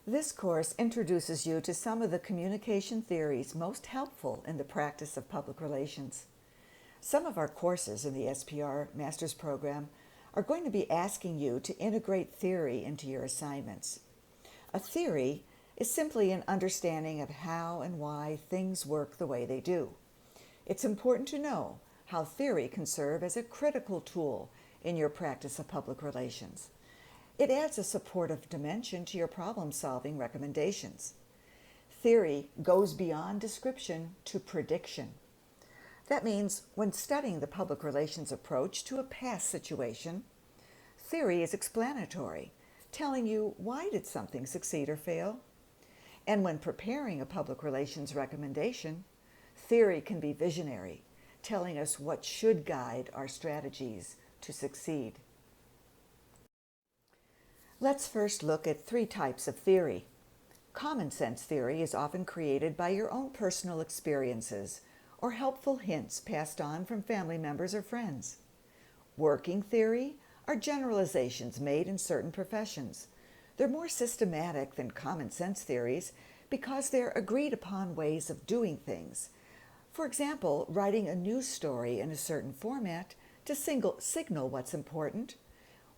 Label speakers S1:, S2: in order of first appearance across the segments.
S1: This course introduces you to some of the communication theories most helpful in the practice of public relations. Some of our courses in the SPR Master's Program are going to be asking you to integrate theory into your assignments. A theory is simply an understanding of how and why things work the way they do. It's important to know how theory can serve as a critical tool in your practice of public relations. It adds a supportive dimension to your problem-solving recommendations. Theory goes beyond description to prediction. That means when studying the public relations approach to a past situation, theory is explanatory, telling you why did something succeed or fail. And when preparing a public relations recommendation, theory can be visionary, telling us what should guide our strategies to succeed. Let's first look at three types of theory. Common sense theory is often created by your own personal experiences or helpful hints passed on from family members or friends. Working theory are generalizations made in certain professions. They're more systematic than common sense theories because they're agreed upon ways of doing things. For example, writing a news story in a certain format to signal what's important,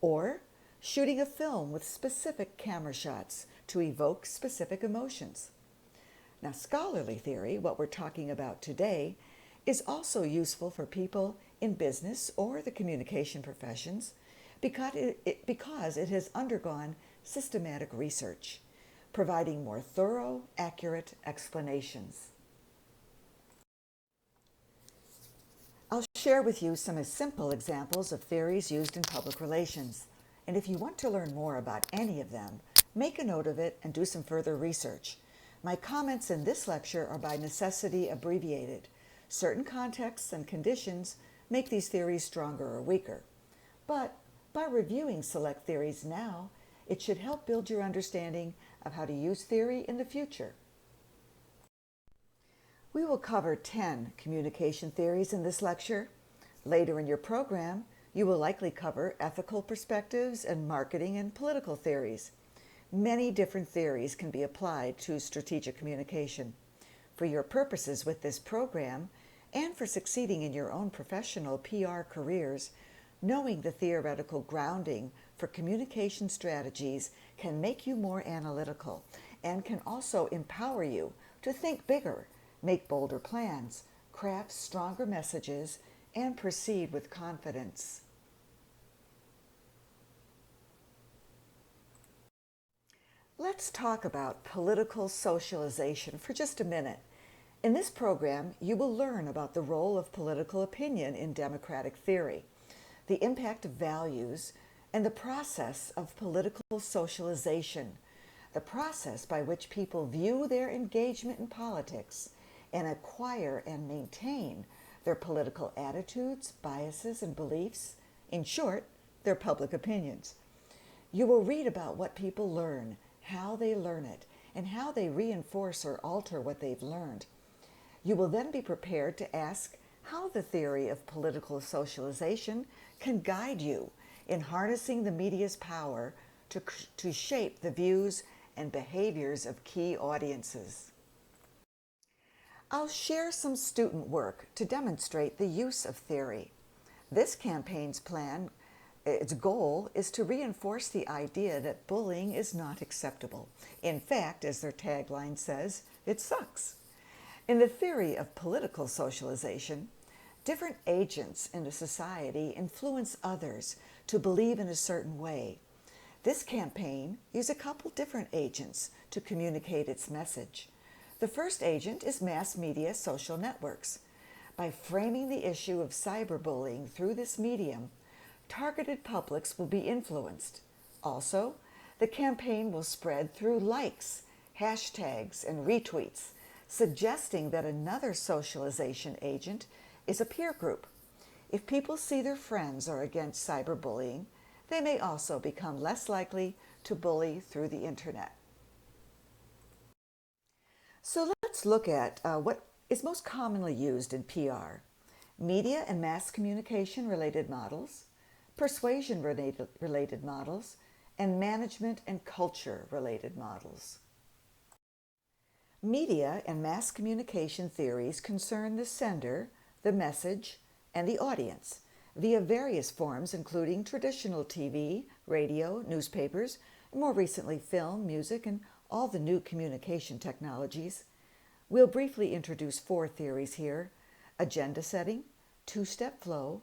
S1: or shooting a film with specific camera shots to evoke specific emotions. Now, scholarly theory, what we're talking about today, is also useful for people in business or the communication professions because it has undergone systematic research, providing more thorough, accurate explanations. I'll share with you some simple examples of theories used in public relations. And if you want to learn more about any of them, make a note of it and do some further research. My comments in this lecture are by necessity abbreviated. Certain contexts and conditions make these theories stronger or weaker. But by reviewing select theories now, it should help build your understanding of how to use theory in the future. We will cover 10 communication theories in this lecture. Later in your program, you will likely cover ethical perspectives and marketing and political theories. Many different theories can be applied to strategic communication. For your purposes with this program, and for succeeding in your own professional PR careers, knowing the theoretical grounding for communication strategies can make you more analytical and can also empower you to think bigger, make bolder plans, craft stronger messages, and proceed with confidence. Let's talk about political socialization for just a minute. In this program, you will learn about the role of political opinion in democratic theory, the impact of values, and the process of political socialization, the process by which people view their engagement in politics and acquire and maintain their political attitudes, biases, and beliefs, in short, their public opinions. You will read about what people learn, how they learn it, and how they reinforce or alter what they've learned. You will then be prepared to ask how the theory of political socialization can guide you in harnessing the media's power to shape the views and behaviors of key audiences. I'll share some student work to demonstrate the use of theory. This campaign's plan, its goal is to reinforce the idea that bullying is not acceptable. In fact, as their tagline says, it sucks. In the theory of political socialization, different agents in a society influence others to believe in a certain way. This campaign uses a couple different agents to communicate its message. The first agent is mass media social networks. By framing the issue of cyberbullying through this medium, targeted publics will be influenced. Also, the campaign will spread through likes, hashtags, and retweets, suggesting that another socialization agent is a peer group. If people see their friends are against cyberbullying, they may also become less likely to bully through the internet. So let's look at what is most commonly used in PR: media and mass communication related models, persuasion related models, and management and culture-related models. Media and mass communication theories concern the sender, the message, and the audience via various forms including traditional TV, radio, newspapers, and more recently film, music, and all the new communication technologies. We'll briefly introduce 4 theories here: agenda setting, two-step flow,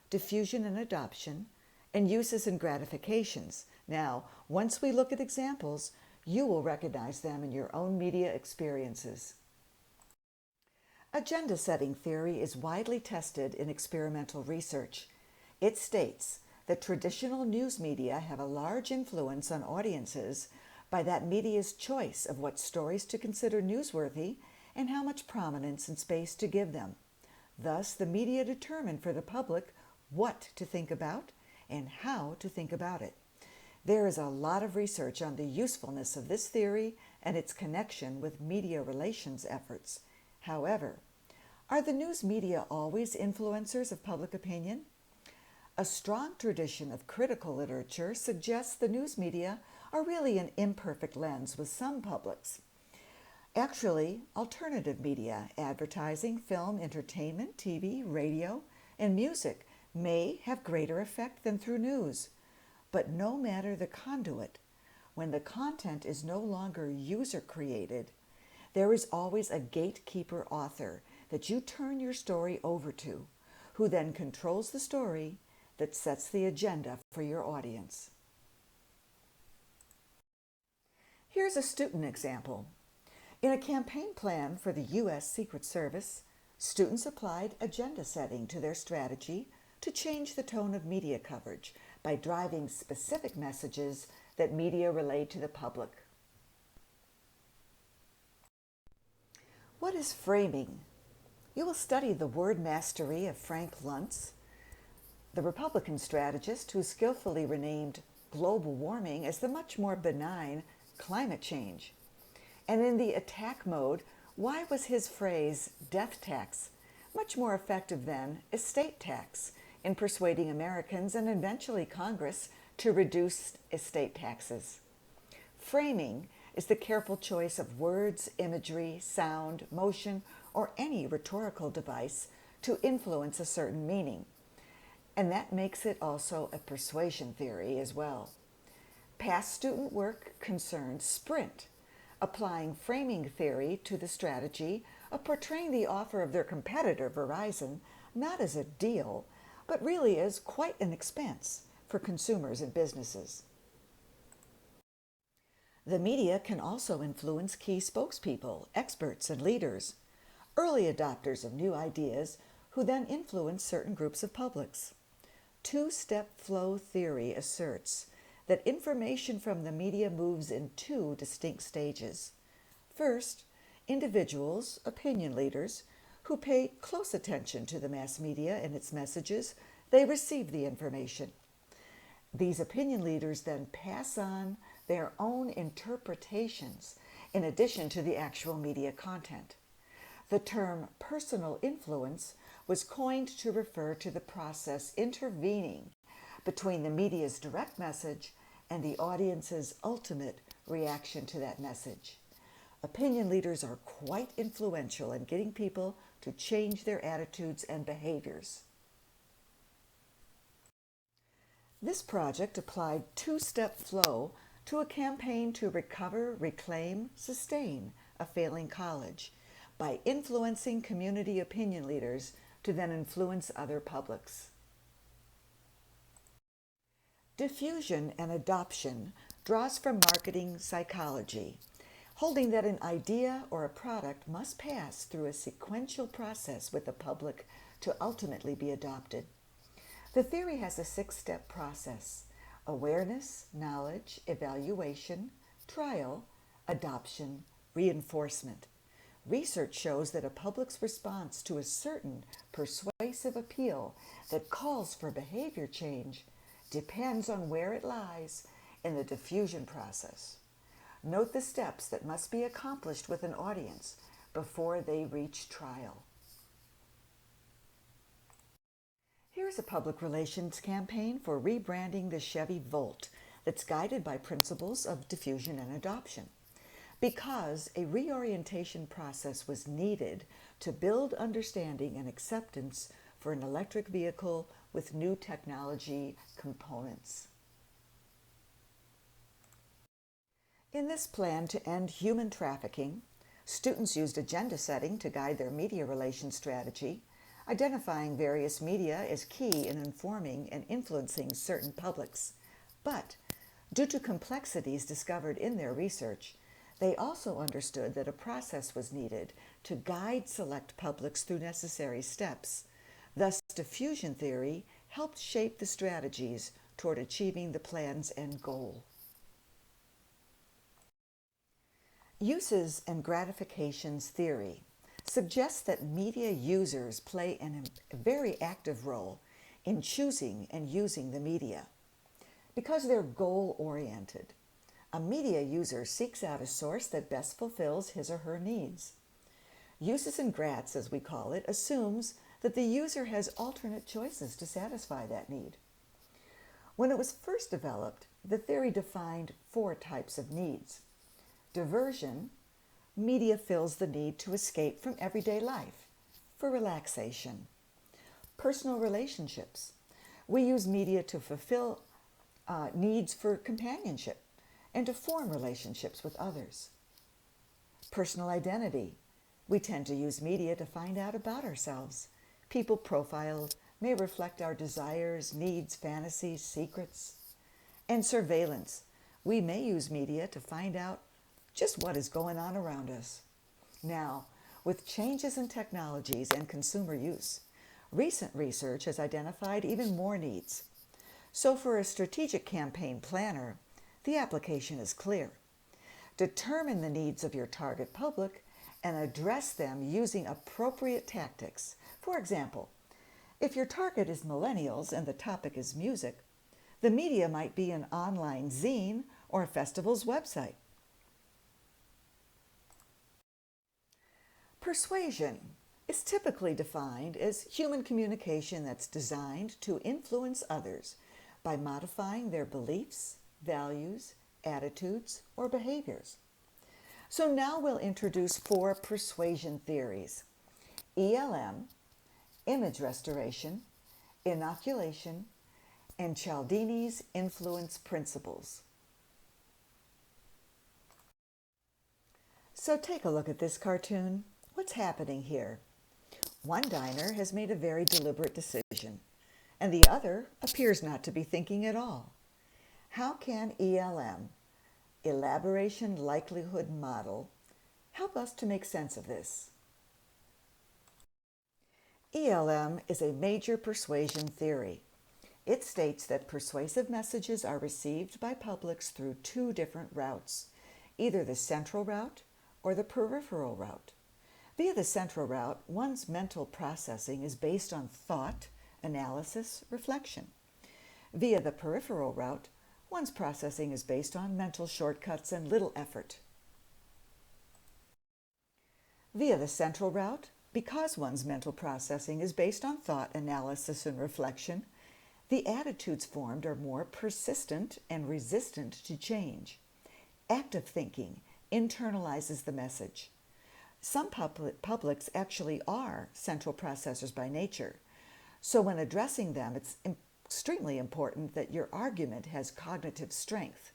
S1: diffusion and adoption, and uses and gratifications. Now, once we look at examples, you will recognize them in your own media experiences. Agenda setting theory is widely tested in experimental research. It states that traditional news media have a large influence on audiences by that media's choice of what stories to consider newsworthy and how much prominence and space to give them. Thus, the media determine for the public what to think about and how to think about it. There is a lot of research on the usefulness of this theory and its connection with media relations efforts. However, are the news media always influencers of public opinion? A strong tradition of critical literature suggests the news media are really an imperfect lens with some publics. Actually, alternative media, advertising, film, entertainment, TV, radio, and music may have greater effect than through news. But no matter the conduit, when the content is no longer user-created, there is always a gatekeeper author that you turn your story over to, who then controls the story that sets the agenda for your audience. Here's a student example. In a campaign plan for the U.S. Secret Service, students applied agenda setting to their strategy to change the tone of media coverage by driving specific messages that media relay to the public. What is framing? You will study the word mastery of Frank Luntz, the Republican strategist who skillfully renamed global warming as the much more benign climate change. And in the attack mode, why was his phrase death tax much more effective than estate tax in persuading Americans and eventually Congress to reduce estate taxes? Framing is the careful choice of words, imagery, sound, motion, or any rhetorical device to influence a certain meaning. And that makes it also a persuasion theory as well. Past student work concerned Sprint, applying framing theory to the strategy of portraying the offer of their competitor, Verizon, not as a deal, but really as quite an expense for consumers and businesses. The media can also influence key spokespeople, experts, and leaders, early adopters of new ideas who then influence certain groups of publics. Two-step flow theory asserts that information from the media moves in 2 distinct stages. First, individuals, opinion leaders, who pay close attention to the mass media and its messages, they receive the information. These opinion leaders then pass on their own interpretations in addition to the actual media content. The term personal influence was coined to refer to the process intervening between the media's direct message and the audience's ultimate reaction to that message. Opinion leaders are quite influential in getting people to change their attitudes and behaviors. This project applied two-step flow to a campaign to recover, reclaim, sustain a failing college by influencing community opinion leaders to then influence other publics. Diffusion and adoption draws from marketing psychology, holding that an idea or a product must pass through a sequential process with the public to ultimately be adopted. The theory has a 6-step process: awareness, knowledge, evaluation, trial, adoption, reinforcement. Research shows that a public's response to a certain persuasive appeal that calls for behavior change depends on where it lies in the diffusion process. Note the steps that must be accomplished with an audience before they reach trial. Here's a public relations campaign for rebranding the Chevy Volt that's guided by principles of diffusion and adoption. Because a reorientation process was needed to build understanding and acceptance for an electric vehicle with new technology components. In this plan to end human trafficking, students used agenda setting to guide their media relations strategy, identifying various media as key in informing and influencing certain publics. But due to complexities discovered in their research, they also understood that a process was needed to guide select publics through necessary steps. Thus, diffusion theory helped shape the strategies toward achieving the plan's end goal. Uses and gratifications theory suggests that media users play a very active role in choosing and using the media. Because they're goal-oriented, a media user seeks out a source that best fulfills his or her needs. Uses and grats, as we call it, assumes that the user has alternate choices to satisfy that need. When it was first developed, the theory defined 4 types of needs. Diversion: media fills the need to escape from everyday life, for relaxation. Personal relationships: we use media to fulfill needs for companionship and to form relationships with others. Personal identity: we tend to use media to find out about ourselves. People profiled may reflect our desires, needs, fantasies, secrets. And surveillance: we may use media to find out just what is going on around us. Now, with changes in technologies and consumer use, recent research has identified even more needs. So for a strategic campaign planner, the application is clear. Determine the needs of your target public and address them using appropriate tactics. For example, if your target is millennials and the topic is music, the media might be an online zine or a festival's website. Persuasion is typically defined as human communication that's designed to influence others by modifying their beliefs, values, attitudes, or behaviors. So now we'll introduce 4 persuasion theories: ELM, image restoration, inoculation, and Cialdini's influence principles. So take a look at this cartoon. What's happening here? One diner has made a very deliberate decision, and the other appears not to be thinking at all. How can ELM, elaboration likelihood model, help us to make sense of this? ELM is a major persuasion theory. It states that persuasive messages are received by publics through 2 different routes, either the central route or the peripheral route. Via the central route, one's mental processing is based on thought, analysis, reflection. Via the peripheral route, one's processing is based on mental shortcuts and little effort. Via the central route, because one's mental processing is based on thought, analysis, and reflection, the attitudes formed are more persistent and resistant to change. Active thinking internalizes the message. Some publics actually are central processors by nature, so when addressing them, it's extremely important that your argument has cognitive strength.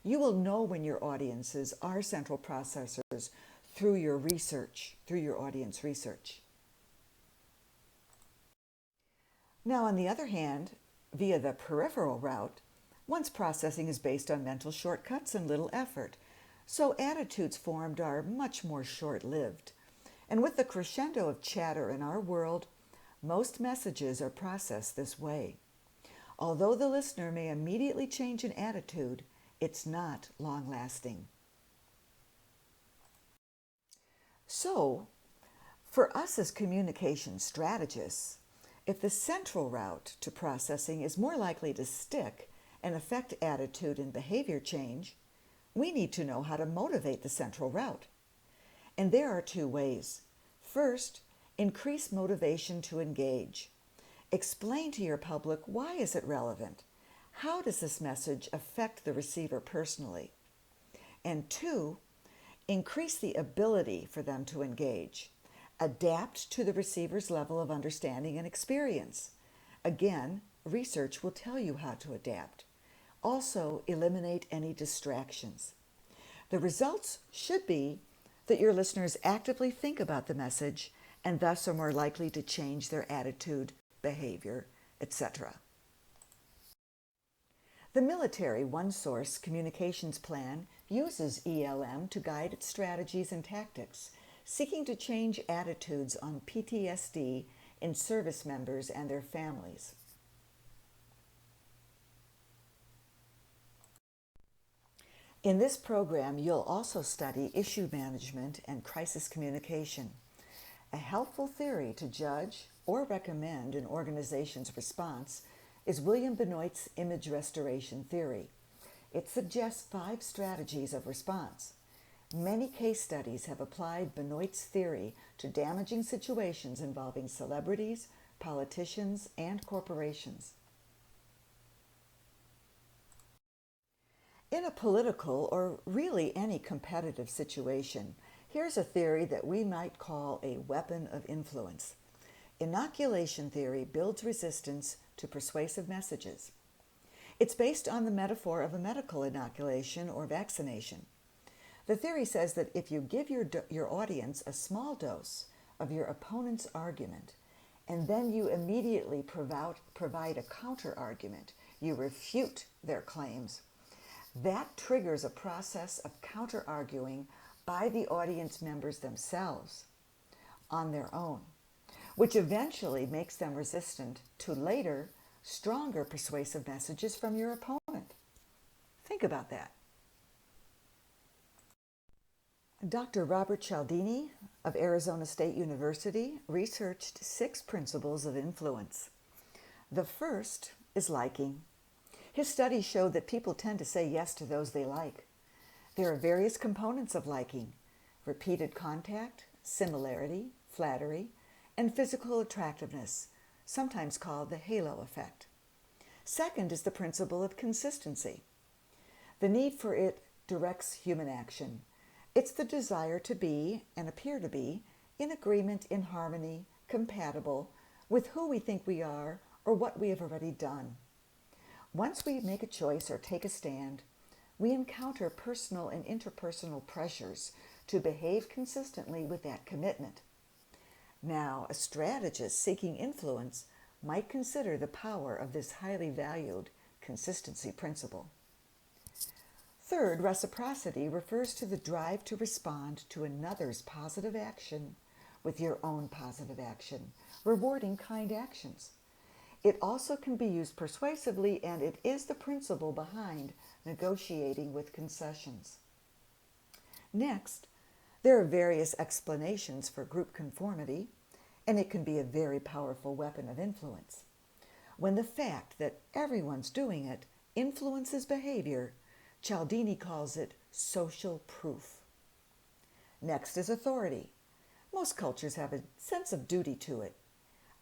S1: You will know when your audiences are central processors through your research, through your audience research. Now, on the other hand, via the peripheral route, one's processing is based on mental shortcuts and little effort, so attitudes formed are much more short-lived. And with the crescendo of chatter in our world, most messages are processed this way. Although the listener may immediately change an attitude, it's not long-lasting. So, for us as communication strategists, if the central route to processing is more likely to stick and affect attitude and behavior change, we need to know how to motivate the central route. And there are 2 ways. First, increase motivation to engage. Explain to your public why is it relevant. How does this message affect the receiver personally? And 2, increase the ability for them to engage. Adapt to the receiver's level of understanding and experience. Again, research will tell you how to adapt. Also, eliminate any distractions. The results should be that your listeners actively think about the message and thus are more likely to change their attitude, behavior, etc. The military one-source communications plan uses ELM to guide its strategies and tactics, seeking to change attitudes on PTSD in service members and their families. In this program, you'll also study issue management and crisis communication. A helpful theory to judge or recommend an organization's response is William Benoit's image restoration theory. It suggests 5 strategies of response. Many case studies have applied Benoit's theory to damaging situations involving celebrities, politicians, and corporations. In a political or really any competitive situation, here's a theory that we might call a weapon of influence. Inoculation theory builds resistance to persuasive messages. It's based on the metaphor of a medical inoculation or vaccination. The theory says that if you give your audience a small dose of your opponent's argument, and then you immediately provide a counter-argument, you refute their claims, that triggers a process of counter-arguing by the audience members themselves on their own, which eventually makes them resistant to later, stronger persuasive messages from your opponent. Think about that. Dr. Robert Cialdini of Arizona State University researched 6 principles of influence. The first is liking. His studies showed that people tend to say yes to those they like. There are various components of liking: repeated contact, similarity, flattery, and physical attractiveness, sometimes called the halo effect. Second is the principle of consistency. The need for it directs human action. It's the desire to be, and appear to be, in agreement, in harmony, compatible with who we think we are or what we have already done. Once we make a choice or take a stand, we encounter personal and interpersonal pressures to behave consistently with that commitment. Now, a strategist seeking influence might consider the power of this highly valued consistency principle. Third, reciprocity refers to the drive to respond to another's positive action with your own positive action, rewarding kind actions. It also can be used persuasively, and it is the principle behind negotiating with concessions. Next, there are various explanations for group conformity, and it can be a very powerful weapon of influence. When the fact that everyone's doing it influences behavior, Cialdini calls it social proof. Next is authority. Most cultures have a sense of duty to it.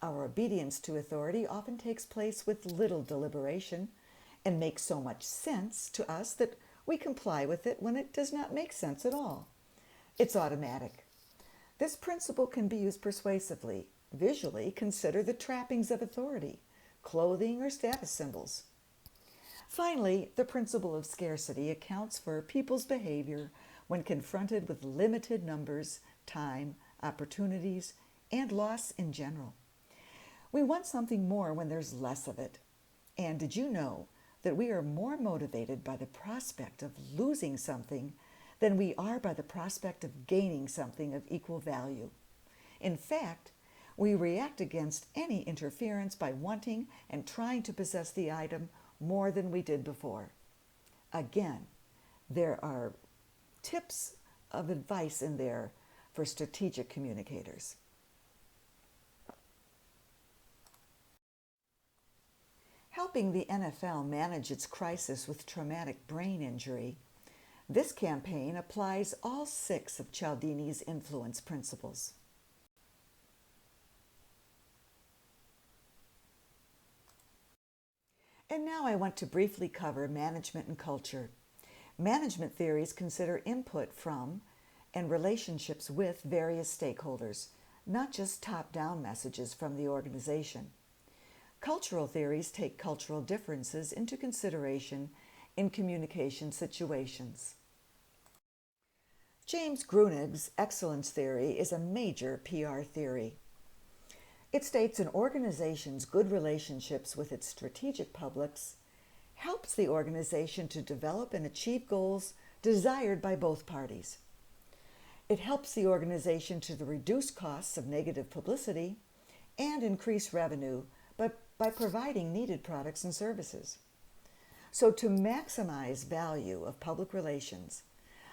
S1: Our obedience to authority often takes place with little deliberation and makes so much sense to us that we comply with it when it does not make sense at all. It's automatic. This principle can be used persuasively. Visually, consider the trappings of authority, clothing or status symbols. Finally, the principle of scarcity accounts for people's behavior when confronted with limited numbers, time, opportunities, and loss in general. We want something more when there's less of it. And did you know that we are more motivated by the prospect of losing something than we are by the prospect of gaining something of equal value? In fact, we react against any interference by wanting and trying to possess the item more than we did before. Again, there are tips of advice in there for strategic communicators. Helping the NFL manage its crisis with traumatic brain injury, this campaign applies all 6 of Cialdini's influence principles. And now I want to briefly cover management and culture. Management theories consider input from and relationships with various stakeholders, not just top-down messages from the organization. Cultural theories take cultural differences into consideration in communication situations. James Grunig's excellence theory is a major PR theory. It states an organization's good relationships with its strategic publics helps the organization to develop and achieve goals desired by both parties. It helps the organization to reduce costs of negative publicity and increase revenue by providing needed products and services. So to maximize value of public relations,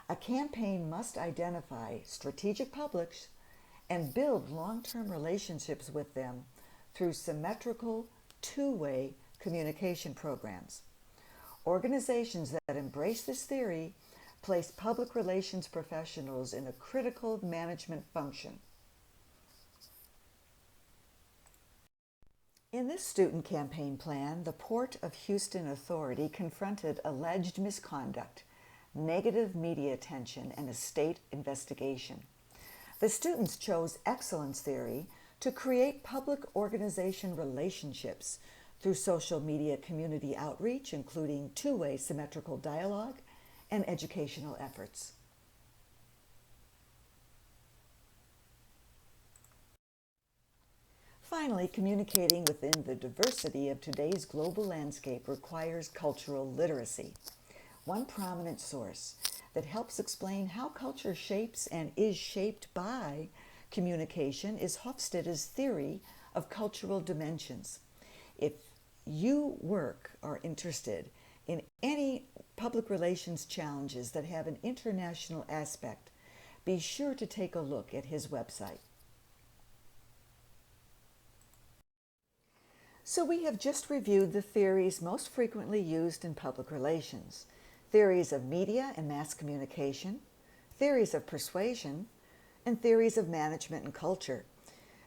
S1: a campaign must identify strategic publics and build long-term relationships with them through symmetrical, two-way communication programs. Organizations that embrace this theory place public relations professionals in a critical management function. In this student campaign plan, the Port of Houston Authority confronted alleged misconduct, negative media attention, and a state investigation. The students chose excellence theory to create public organization relationships through social media community outreach, including two-way symmetrical dialogue and educational efforts. Finally, communicating within the diversity of today's global landscape requires cultural literacy. One prominent source that helps explain how culture shapes and is shaped by communication is Hofstede's theory of cultural dimensions. If you are interested in any public relations challenges that have an international aspect, be sure to take a look at his website. So we have just reviewed the theories most frequently used in public relations: theories of media and mass communication, theories of persuasion, and theories of management and culture.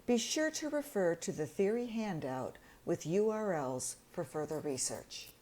S1: Be sure to refer to the theory handout with URLs for further research.